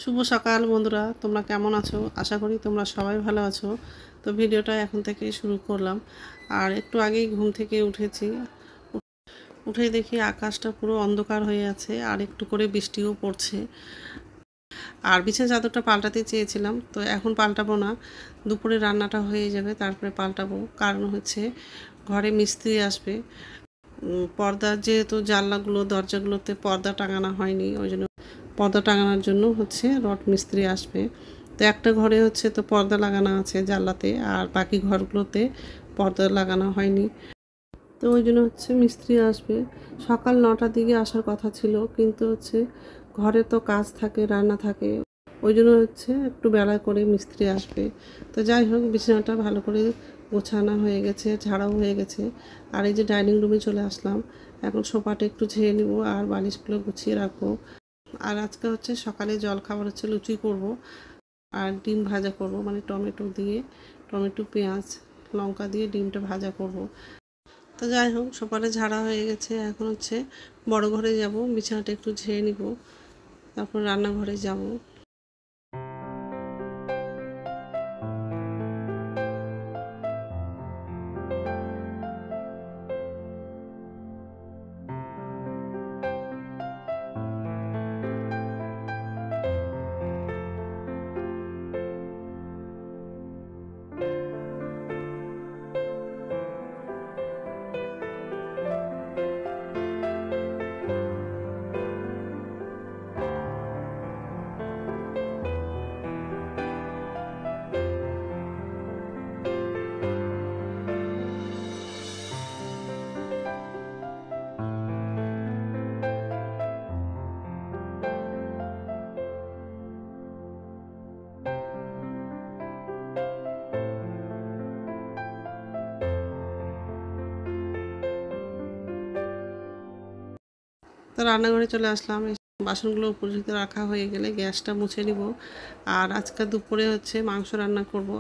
শুভ সকাল বন্ধুরা, তোমরা কেমন আছো? আশা করি তোমরা সবাই ভালো আছো। তো ভিডিওটা এখন থেকেই শুরু করলাম। আর একটু আগেই ঘুম থেকে উঠেছি। উঠে দেখি আকাশটা পুরো অন্ধকার হয়ে আছে আর একটু করে বৃষ্টিও পড়ছে। আর বিছানা চাদরটা পাল্টাতে চেয়েছিলাম, তো এখন পাল্টাবো না, দুপুরে রান্নাটা হয়ে যাবে তারপরে পাল্টাবো। কারণ হচ্ছে ঘরে মিস্ত্রি আসবে। পর্দা যেহেতু জানলাগুলো দরজাগুলোতে পর্দা টাঙানো হয়নি, ওই জন্য পর্দা টাঙানোর জন্য হচ্ছে রড মিস্ত্রি আসবে। তো একটা ঘরে হচ্ছে তো পর্দা লাগানো আছে জানলাতে, আর বাকি ঘরগুলোতে পর্দা লাগানো হয়নি। তো ওই জন্য হচ্ছে মিস্ত্রি আসবে। সকাল 9টার দিকে আসার কথা ছিল, কিন্তু হচ্ছে ঘরে তো কাজ থাকে, রান্না থাকে, ওই জন্য হচ্ছে একটু বেলা করে মিস্ত্রি আসবে। তো যাই হোক, বিছানাটা ভালো করে গোছানো হয়ে গেছে, ঝাড়াও হয়ে গেছে। আর এই যে ডাইনিং রুমে চলে আসলাম, এখন সোফাটা একটু ঝেড়ে নেবো আর বালিশগুলো গুছিয়ে রাখবো। আর আজকে হচ্ছে সকালে জলখাবার হচ্ছে লুচি করব আর ডিম ভাজা করব, মানে টমেটো দিয়ে, টমেটো পেঁয়াজ লঙ্কা দিয়ে ডিমটা ভাজা করব। তো যাই হোক, সকালে ঝাড়া হয়ে গেছে, এখন হচ্ছে বড় ঘরে যাব, বিছানাটা একটু ঝেড়ে নিব, তারপর রান্নাঘরে যাব। তো রান্নাঘরে চলে আসলাম। বাসনগুলো উপরে রাখা হয়ে গেলে গ্যাসটা মুছে নিব। আর আজকে দুপুরে হচ্ছে মাংস রান্না করব,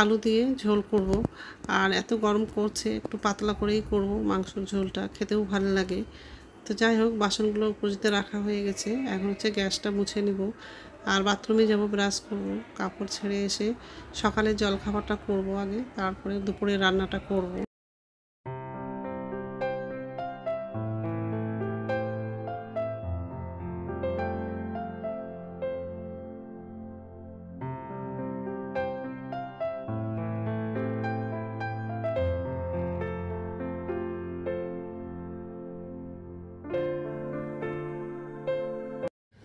আলু দিয়ে ঝোল করব। আর এত গরম করছে, একটু পাতলা করেই করব, মাংসর ঝোলটা খেতেও ভালো লাগে। তো যাই হোক, বাসনগুলো উপরে রাখা হয়ে গেছে, এখন হচ্ছে গ্যাসটা মুছে নিব। আর বাথরুমে যাব, ব্রাশ করব, কাপড় ছেড়ে এসে সকালে জলখাবারটা করব আগে, তারপরে দুপুরে রান্নাটা করব।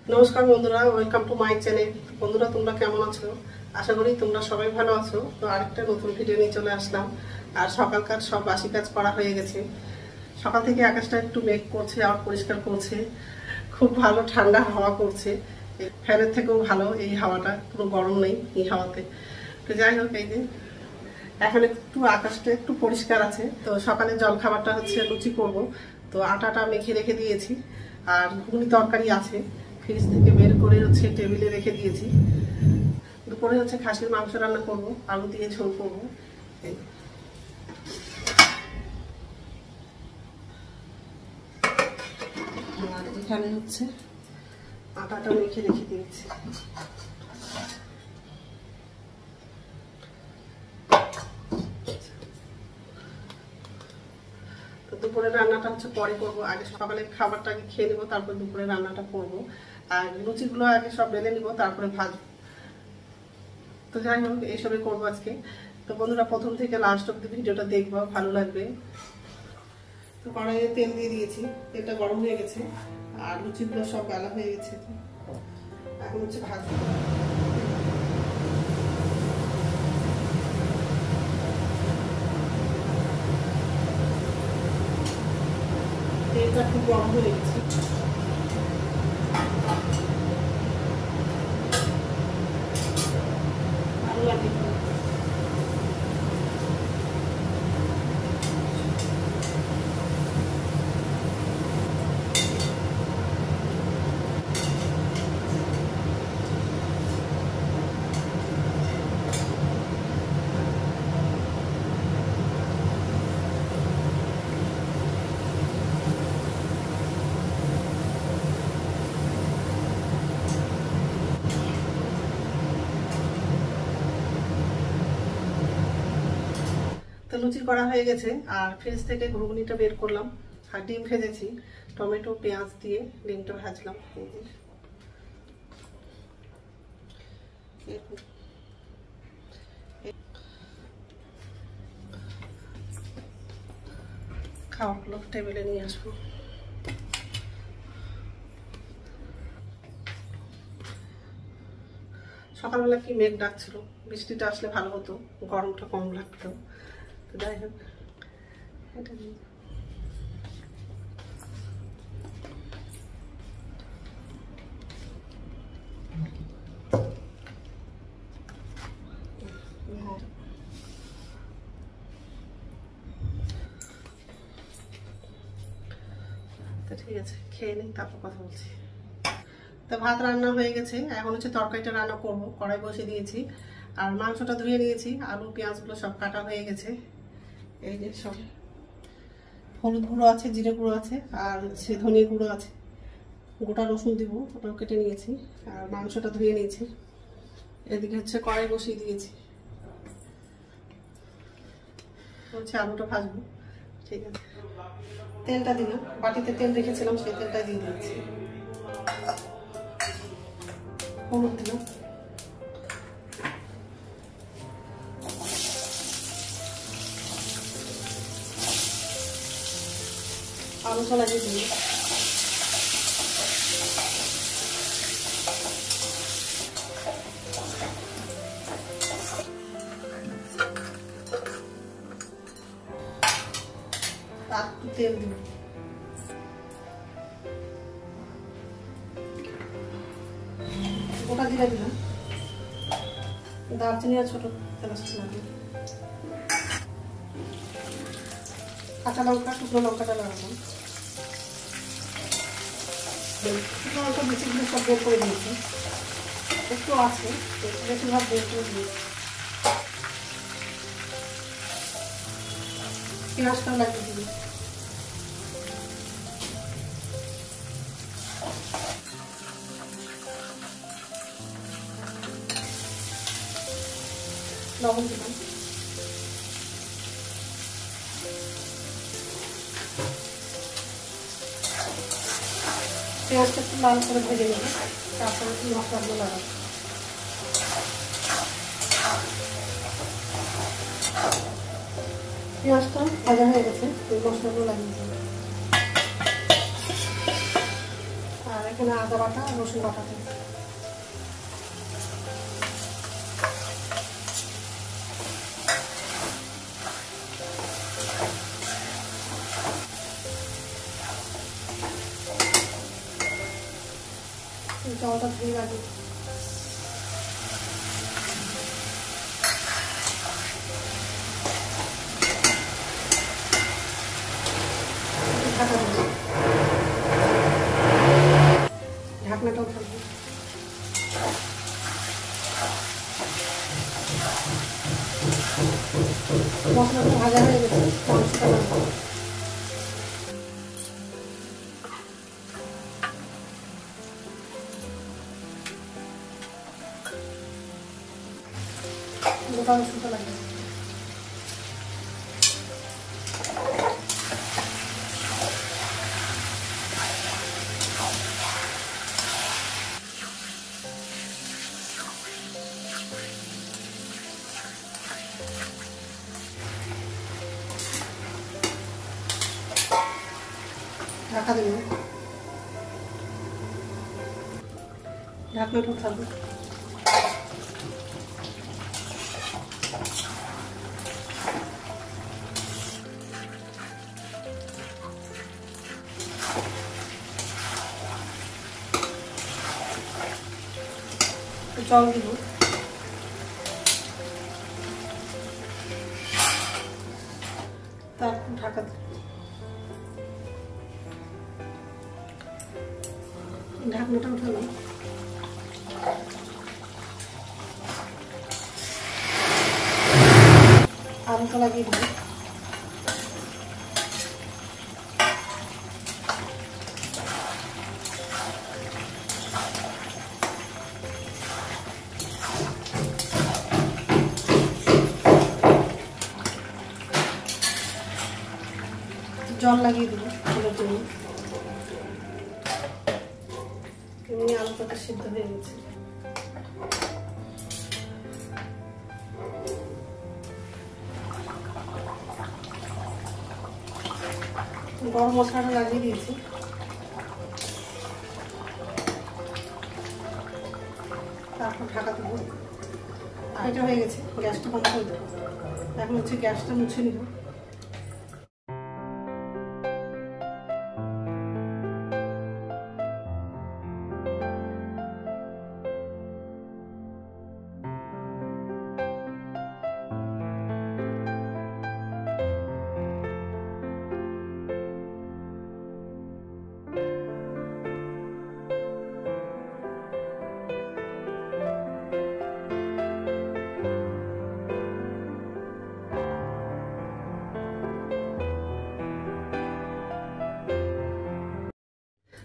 নমস্কার বন্ধুরা, ওয়েলকাম টু মাই চ্যানেল। বন্ধুরা, তোমরা কেমন আছো? আশা করি তোমরা সবাই ভালো আছো। তো আরেকটা নতুন ভিডিও নিয়ে চলে আসলাম। আর সকালকার সব বাসি কাজ করা হয়ে গেছে। সকাল থেকে আকাশটা একটু মেঘ করছে আর পরিষ্কার করছে, খুব ভালো ঠান্ডা হাওয়া করছে, ফ্যানের থেকেও ভালো এই হাওয়াটা, পুরো গরম নেই এই হাওয়াতে। তো যাই হোক, এই যে এখন একটু আকাশটা একটু পরিষ্কার আছে। তো সকালে জল খাবারটা হচ্ছে লুচি করব। তো আটাটা মেখে রেখে দিয়েছি, আর ঘুগনি তরকারি আছে, ফ্রিজ থেকে বের করে হচ্ছে টেবিলে রেখে দিয়েছি। দুপুরে হচ্ছে খাসির মাংস রান্না করব, আলু দিয়ে ঝোল করবো। আর এখানে হচ্ছে আটাটা মেখে রেখে দিয়েছি। তো দুপুরে রান্নাটা হচ্ছে পরে করবো, আগে সকালে খাবারটা আগে খেয়ে নেবো, তারপর দুপুরে রান্নাটা করবো। আর লুচিগুলো আগে সব বেলে নিবো, তারপরে ভাজবো। তো যাই হোক, এইসবই করবো আজকে। তো বন্ধুরা, প্রথম থেকে লাস্ট অব্দি ভিডিওটা দেখবো, ভালো লাগবে। তো কড়াইয়ে তেল দিয়ে দিয়েছি, তেলটা গরম হয়ে গেছে, আর লুচিগুলো সব বেলা হয়ে গেছে, এখন হচ্ছে ভাজবো। তেলটা খুব গরম হয়ে গেছে। ভালো লাগে। লুচি করা হয়ে গেছে, আর ফ্রিজ থেকে ঘুগনিটা বের করলাম, আর ডিম ভেজেছি টমেটো পেঁয়াজ দিয়ে, ডিমটা ভাজলাম। খাওয়াগুলো টেবিলে নিয়ে আসবো। সকালবেলা কি মেঘ ডাকছিল, বৃষ্টিটা আসলে ভালো হতো, গরমটা কম লাগতো। তো যাই হোক, এটা নিয়ে তো ঠিক আছে, খেয়ে নিই, তারপর কথা বলছি। তো ভাত রান্না হয়ে গেছে, এখন হচ্ছে তরকারিটা রান্না করবো। কড়াই বসে দিয়েছি, আর মাংসটা ধুয়ে নিয়েছি, আলু পেঁয়াজগুলো সব কাটা হয়ে গেছে। এই যে সব হলুদ গুঁড়ো আছে, জিরে গুঁড়ো আছে, আর হচ্ছে ধনিয়া গুঁড়ো আছে, গোটা রসুন দিব, ওটাও কেটে নিয়েছি, আর মাংসটা ধুয়ে নিয়েছি। এদিকে হচ্ছে কড়াই বসিয়ে দিয়েছি, হচ্ছে আলুটা ভাজবো। ঠিক আছে, তেলটা দিলাম, বাটিতে তেল রেখেছিলাম, সেই তেলটা দিয়ে দিয়েছি। হলুদ দিলাম, আলু চলা দিয়ে দিই, আর একটু তেল দিব, গোটা জিরা দিলাম, দারচিনি আর ছোট এলাচ লাগবে, কাঁচা লঙ্কা, শুকনো লঙ্কাটা লাগালাম, শুকনো লঙ্কা বেশিগুলো সব বের করে দিয়েছি, একটু আছে, বেশিরভাগ বের করে দিয়েছি। পেঁয়াজটাও লাগিয়ে দিবি, লবণ দিলাম, পেঁয়াজটা একটু লাল করে ভেজে নেব, তারপরে মশলাগুলো লাগাবো। পেঁয়াজটা ভাজা হয়ে গেছে, এই মশলাগুলো লাগিয়ে দেবো, আর এখানে আদা বাটা আর রসুন বাটা দেবো। জলটা ধুয়ে লাগিয়ে ঢাকনাটাও থাকবে। মশলাটা ভাজা হয়ে গেছে, মাংসটা লাগাবো। গোটা রসুনটা লাগবে, ঢাকা দেব, ঢাকনাটাও থাকবে। জল দিব, তারপর ঢাকা দেব, ঢাকনাটা উঠালাম, আলুটা লাগিয়ে দেবো, জল লাগিয়ে দেবো ফুলের জন্য। এমনি আলুটা সিদ্ধ হয়ে গেছে। গরম মশলাটা লাগিয়ে দিয়েছি। তারপর ঢাকা দেবো। এটা হয়ে গেছে, গ্যাসটা বন্ধ করে দেবো। এখন হচ্ছে গ্যাসটা মুছে নিব।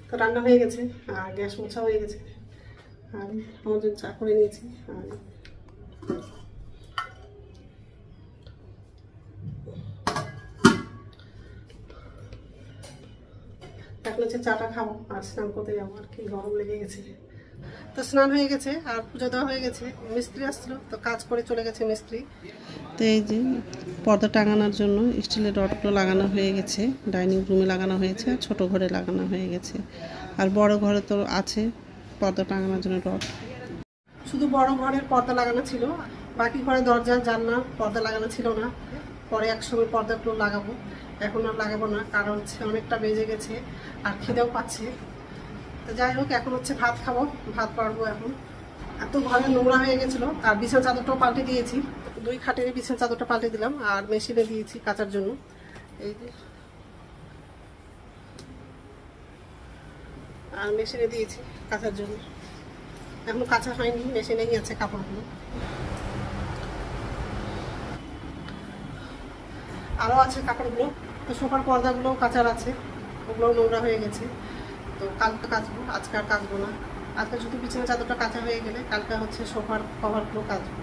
তো রান্না হয়ে গেছে আর গ্যাস মোছা হয়ে গেছে। আর আমার জন্য চা করে নিয়েছি। আর এখন হচ্ছে চাটা খাবো আর স্নান করতে যাবো। আর কি গরম লেগে গেছে। তো স্নান হয়ে গেছে আর পুজো দেওয়া হয়ে গেছে। মিস্ত্রি আসছিল, তো কাজ করে চলে গেছে মিস্ত্রি। তো এই যে পর্দা টাঙানোর জন্য স্টিলের রডগুলো লাগানো হয়ে গেছে। ডাইনিং রুমে লাগানো হয়েছে আর ছোটো ঘরে লাগানো হয়ে গেছে। আর বড় ঘরে তো আছে পর্দা টাঙানোর জন্য রড। শুধু বড় ঘরের পর্দা লাগানো ছিল, বাকি ঘরে দরজা জানলা পর্দা লাগানো ছিল না। পরে একসঙ্গে পর্দাগুলো লাগাবো। এখন আর লাগাবো না, কারণ হচ্ছে অনেকটা বেজে গেছে আর খিদেও পাচ্ছে। তো যাই হোক, এখন হচ্ছে ভাত খাবো, ভাত পারবো এখন। এত ঘরে নোংরা হয়ে গেছিলো। আর বিছানা চাদরটাও পাল্টে দিয়েছি। 2 খাটের বিছানা চাদরটা পাল্টে দিলাম আর মেশিনে দিয়েছি কাচার জন্য। এই যে আর মেশিনে দিয়েছি কাচার জন্য। এখনো কাঁচা হয়নি, মেশিনেই আছে কাপড়গুলো। আরও আছে কাপড়গুলো। তো সোফার পর্দাগুলো কাচার আছে, ওগুলোও নোংরা হয়ে গেছে। তো কালকে কাচবো, আজকে আর কাচবো না। আজকে শুধু বিছানা চাদরটা কাঁচা হয়ে গেলে কালকে হচ্ছে সোফার কভারগুলো কাচবো।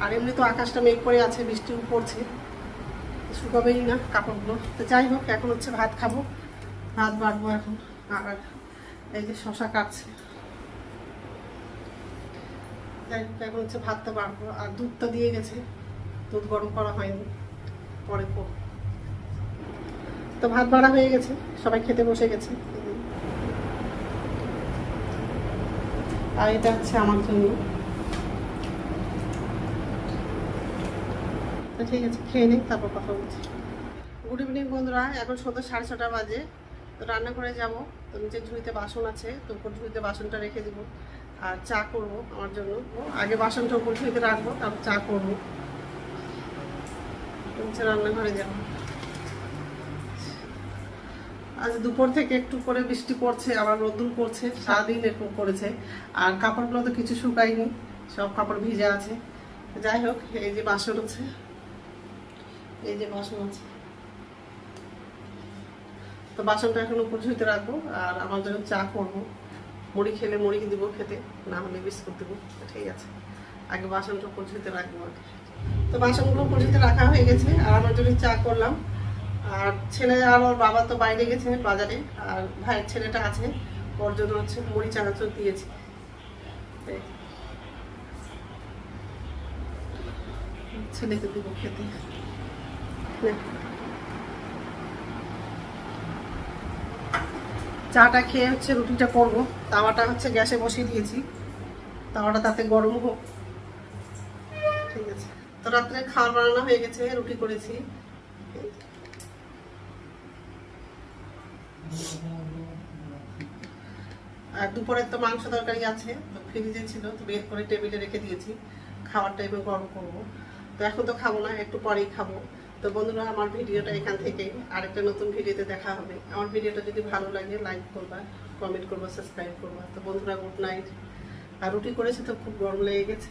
আর এমনি তো আকাশটা মেঘ করে আছে, বৃষ্টিও পড়ছে, শুকাবেই না কাপড়গুলো। তো যাই হোক, এখন হচ্ছে ভাত খাবো, ভাত বাড়বো এখন। আর এই যে শশা কাটছে। যাই হোক, এখন হচ্ছে ভাতটা বাড়বো। আর দুধটা দিয়ে গেছে, দুধ গরম করা হয়নি, পরে করবো। তো ভাত বাড়া হয়ে গেছে, সবাই খেতে বসে গেছে। আর এটা হচ্ছে আমার জন্য। তো ঠিক আছে, খেয়ে নিই, তারপর কথা বলছি। গুড ইভিনিং বন্ধুরা, এখন সন্ধ্যা 6:30 বাজে। তো রান্না করে যাব। তো নিচের ঝুড়িতে বাসন আছে, তো উপর ঝুড়িতে বাসনটা রেখে দিব। আর চা করবো আমার জন্য। আগে বাসনটা উপর ঝুড়িতে রাখবো, তারপর চা করবো। নিচে রান্নাঘরে যাবো। আজ দুপুর থেকে একটু করে বৃষ্টি পড়ছে, আবার রোদ্দুর পড়ছে, সারাদিন এরকম করেছে। আর কাপড়গুলো তো কিছু শুকায়নি, সব কাপড় ভিজে আছে। যাই হোক, এই যে বাসন আছে, এই যে বাসন আছে। তো বাসনটা এখন উপর ঝুঁতে রাখবো। আর আমার জন্য চা করবো। মুড়ি খেলে মুড়ি দিব খেতে, না হলে বিস্কুট দেবো। ঠিক আছে, আগে বাসনটা উপর ঝুঁতে রাখবো আগে। তো বাসনগুলো উপর ঝুঁতে রাখা হয়ে গেছে। আর আমার জন্য চা করলাম। আর ছেলে আর ওর বাবা তো বাইরে গেছে বাজারে। আর ভাইয়ের ছেলেটা আছে, ওর জন্য হচ্ছে মুড়ি চানাচুর দিয়েছি। ছেলেকে দিব খেতে। চাটা খেয়ে হচ্ছে রুটিটা করবো। তাওয়াটা হচ্ছে গ্যাসে বসিয়ে দিয়েছি, তাওয়াটা তাতে গরম হোক। ঠিক আছে, তো রাত্রে খাবার বানানো হয়ে গেছে, রুটি করেছি। আর দুপুরে তো মাংস তরকারি আছে, তো ফ্রিজে ছিল, তো বের করে টেবিলে রেখে দিয়েছি। খাবারটা এবার গরম করবো। তো এখন তো খাবো না, একটু পরেই খাবো। তো বন্ধুরা, আমার ভিডিওটা এখান থেকে আরেকটা নতুন ভিডিওতে দেখা হবে। আমার ভিডিওটা যদি ভালো লাগে লাইক করবা, কমেন্ট করবা, সাবস্ক্রাইব করবা। তো বন্ধুরা, গুড নাইট। আর রুটি করেছি তো খুব গরম লেগে গেছে।